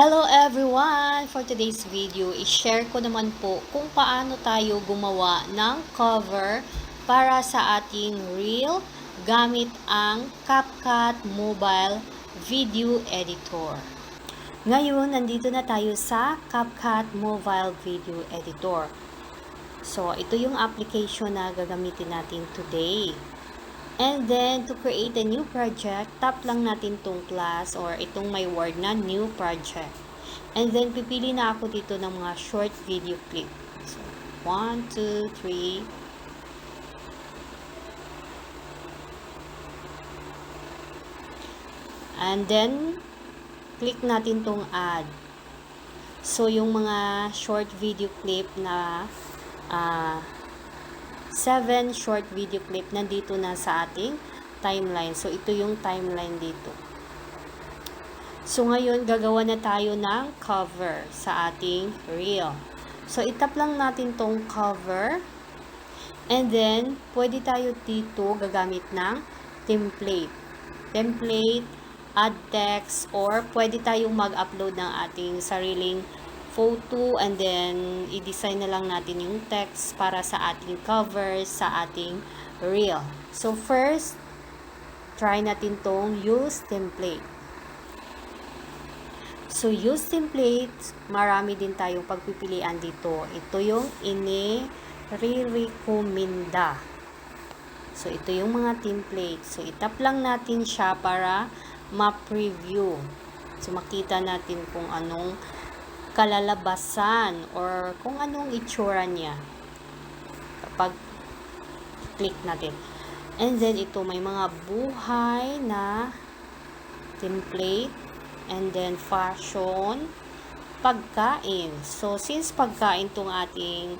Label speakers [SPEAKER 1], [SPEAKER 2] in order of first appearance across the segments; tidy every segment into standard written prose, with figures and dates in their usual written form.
[SPEAKER 1] Hello everyone! For today's video, i-share ko naman po kung paano tayo gumawa ng cover para sa ating reel gamit ang CapCut Mobile Video Editor. Ngayon, nandito na tayo sa CapCut Mobile Video Editor. So, ito yung application na gagamitin natin today. And then, to create a new project, tap lang natin tong plus or itong may word na new project. And then, pipili na ako dito ng mga short video clip. So, 1, 2, 3. And then, click natin tong add. So, yung mga short video clip na 7 short video clip nandito na sa ating timeline. So, ito yung timeline dito. So, ngayon, gagawa na tayo ng cover sa ating reel. So, itap lang natin tong cover. And then, pwede tayo dito gagamit ng template. Template, add text, or pwede tayong mag-upload ng ating sariling photo and then i-design na lang natin yung text para sa ating cover sa ating reel. So first, try natin tong use template. So use template, marami din tayong pagpipilian dito. Ito yung ini-recommenda. So ito yung mga template. So itap lang natin siya para ma-preview. So makita natin kung anong kalalabasan or kung anong itsura niya kapag click natin. And then ito may mga buhay na template and then fashion, pagkain. So since pagkain tong ating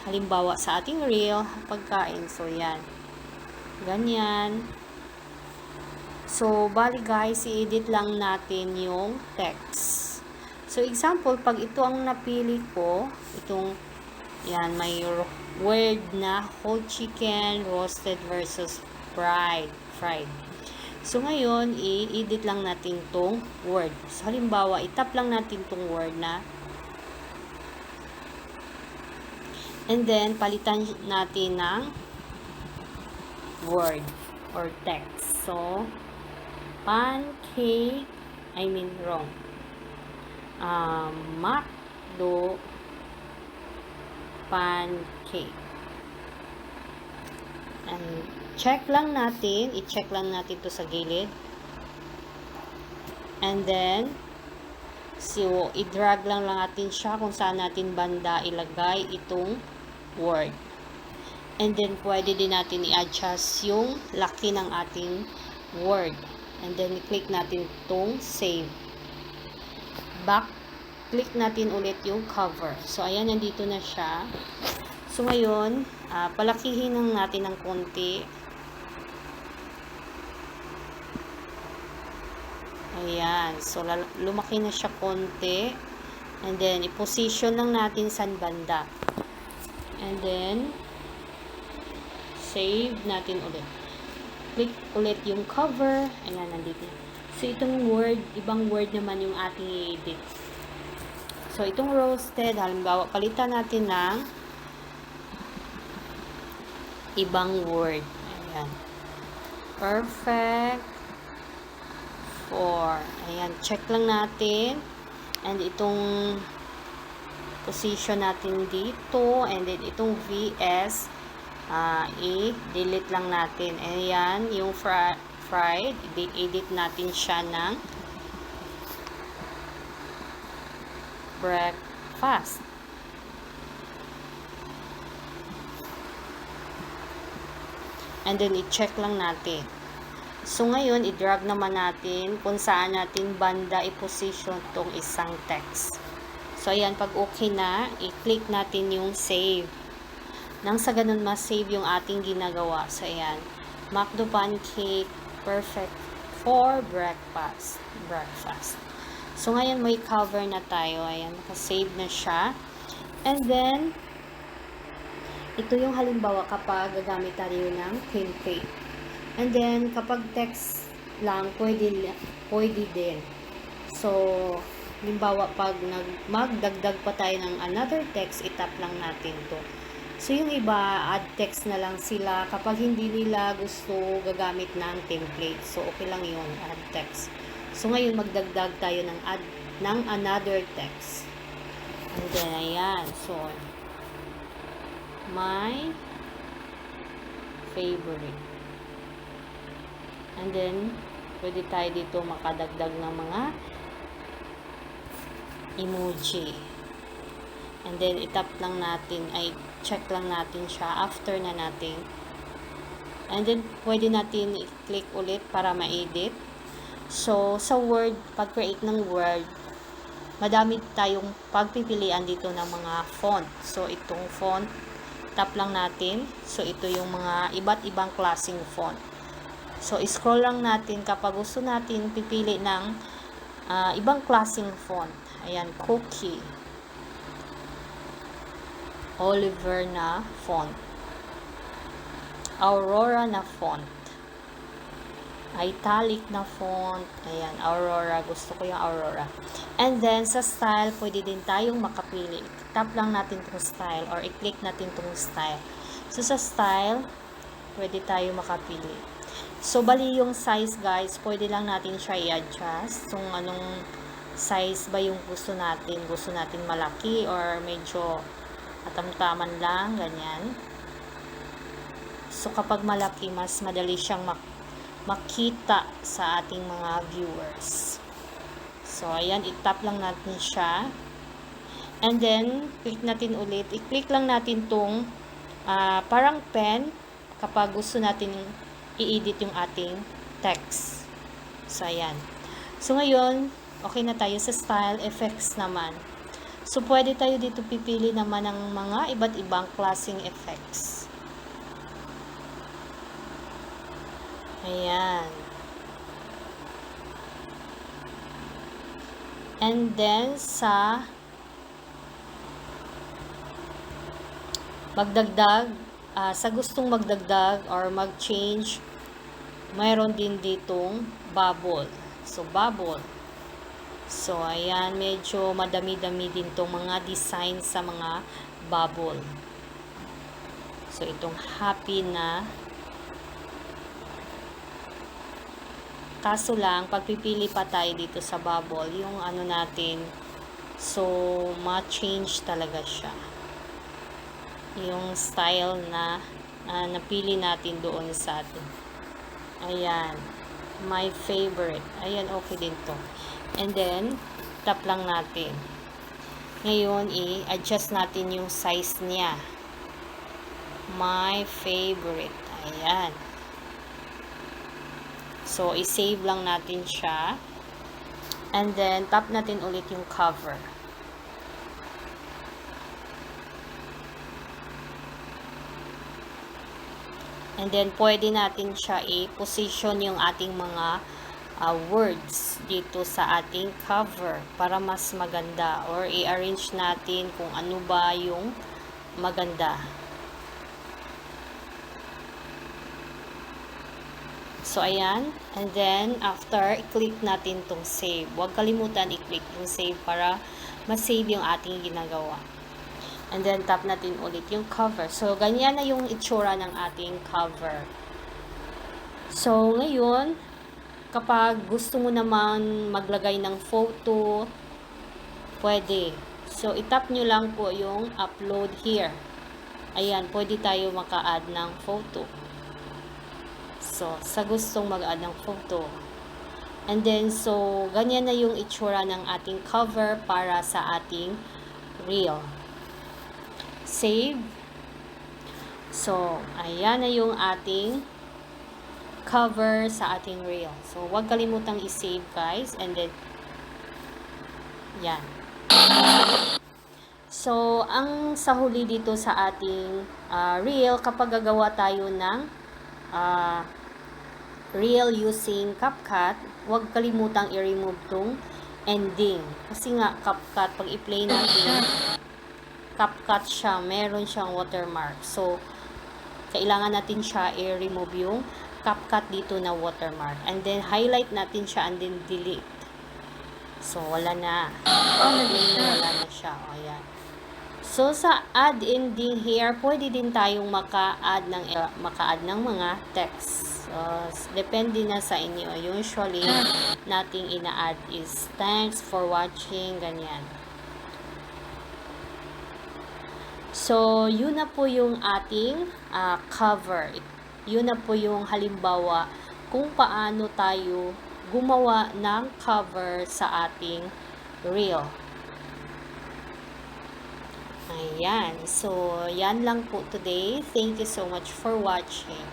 [SPEAKER 1] halimbawa sa ating reel, pagkain. So yan. Ganyan. So bali guys, i-edit lang natin yung text. So, example, pag ito ang napili ko, itong, yan, may word na whole chicken, roasted versus fried. So, ngayon, i-edit lang natin tong word. So, halimbawa, itap lang natin tong word na, and then, palitan natin ng word or text. So, pancake, wrong. McDo pancake. And check lang natin, i-check lang natin to sa gilid. And then, so, i-drag lang natin siya kung saan natin banda ilagay itong word. And then, pwede din natin i-adjust yung laki ng ating word. And then, i-click natin itong save. Back, click natin ulit yung cover. So, ayan, nandito na siya. So, ngayon, palakihin lang natin ng konti. Ayan. So, lumaki na siya konti. And then, i-position lang natin sa banda. And then, save natin ulit. Click ulit yung cover. Ayan, nandito na. So, itong word, ibang word naman yung ating i-edit. So, itong roasted, halimbawa, palitan natin ng ibang word. Ayan. Perfect. 4. Ayan, check lang natin. And itong position natin dito. And then, itong VS, i-delete lang natin. Ayan, yung fried, i-edit natin siya ng breakfast. And then, i-check lang natin. So, ngayon, i-drag naman natin kung saan natin banda i-position tong isang text. So, ayan, pag okay na, i-click natin yung save. Nang sa ganun, ma-save yung ating ginagawa. So, ayan, McDo pancake, perfect for breakfast. So, ngayon may cover na tayo. Ayan, nakasave na siya. And then, ito yung halimbawa kapag gagamit tayo ng template. And then, kapag text lang, pwede din. So, Halimbawa, pag magdagdag pa tayo ng another text, itap lang natin to. So, yung iba, add text na lang sila. Kapag hindi nila gusto gagamit ng template. So, okay lang yun, add text. So, ngayon, magdagdag tayo ng another text. And then, ayan. So, my favorite. And then, pwede tayo dito makadagdag ng mga emoji. And then, itap lang natin, check lang natin siya after na natin. And then, pwede natin i-click ulit para ma-edit. So, sa Word, pag-create ng Word, madami tayong pagpipilian dito ng mga font. So, itong font, tap lang natin. So, ito yung mga iba't ibang klaseng font. So, scroll lang natin kapag gusto natin pipili ng ibang klaseng font. Ayan, Cookie. Oliver na font. Aurora na font. Italic na font. Ayan, Aurora. Gusto ko yung Aurora. And then, sa style, pwede din tayong makapili. Tap lang natin itong style or i-click natin itong style. So, sa style, pwede tayo makapili. So, bali yung size, guys, pwede lang natin siya i-adjust. Kung anong size ba yung gusto natin. Gusto natin malaki or medyo atam-taman lang, ganyan. So, kapag malaki, mas madali siyang makita sa ating mga viewers. So, ayan, itap lang natin siya. And then, click natin ulit. I-click lang natin tong parang pen kapag gusto natin i-edit yung ating text. So, ayan. So, ngayon, okay na tayo sa style effects naman. So, pwede tayo dito pipili naman ng mga iba't ibang klaseng effects. Ayan. And then, sa magdagdag, sa gustong magdagdag or mag-change, mayroon din ditong bubble. So, bubble. So, ayan, medyo madami-dami din itong mga design sa mga bubble. So, itong happy na. Kaso lang, pagpipili pa tayo dito sa bubble, yung ano natin, so, ma-change talaga siya. Yung style na napili natin doon sa atin. Ayan. My favorite. Ayan, okay din to. And then, tap lang natin. Ngayon, i-adjust natin yung size niya. My favorite. Ayan. So, i-save lang natin siya. And then, tap natin ulit yung cover. And then, pwede natin siya i-position yung ating mga words dito sa ating cover para mas maganda, or i-arrange natin kung ano ba yung maganda. So, ayan. And then, after, i-click natin tong save. Huwag kalimutan i-click yung save para ma-save yung ating ginagawa. And then, tap natin ulit yung cover. So, ganyan na yung itsura ng ating cover. So, ngayon, kapag gusto mo naman maglagay ng photo, pwede. So, itap nyo lang po yung upload here. Ayan, pwede tayo maka-add ng photo. So, sa gustong mag-add ng photo. And then, so, ganyan na yung itsura ng ating cover para sa ating reel. Save. So, ayan na yung ating cover sa ating reel. So, huwag kalimutang i-save, guys. And then, yan. So, ang sa huli dito sa ating reel, kapag gagawa tayo ng reel using CapCut, huwag kalimutang i-remove tong ending. Kasi nga, CapCut, pag i-play natin, CapCut siya, meron siyang watermark. So, kailangan natin siya i-remove yung CapCut dito na watermark. And then, highlight natin siya and then delete. So, wala na. Wala na siya. O, ayan. So, sa add in din here, pwede din tayong maka-add ng mga text. So, depende na sa inyo. Usually, nating ina-add is thanks for watching, ganyan. So, yun na po yung ating cover. Yun na po yung halimbawa kung paano tayo gumawa ng cover sa ating reel. Ayan. So, yan lang po today. Thank you so much for watching.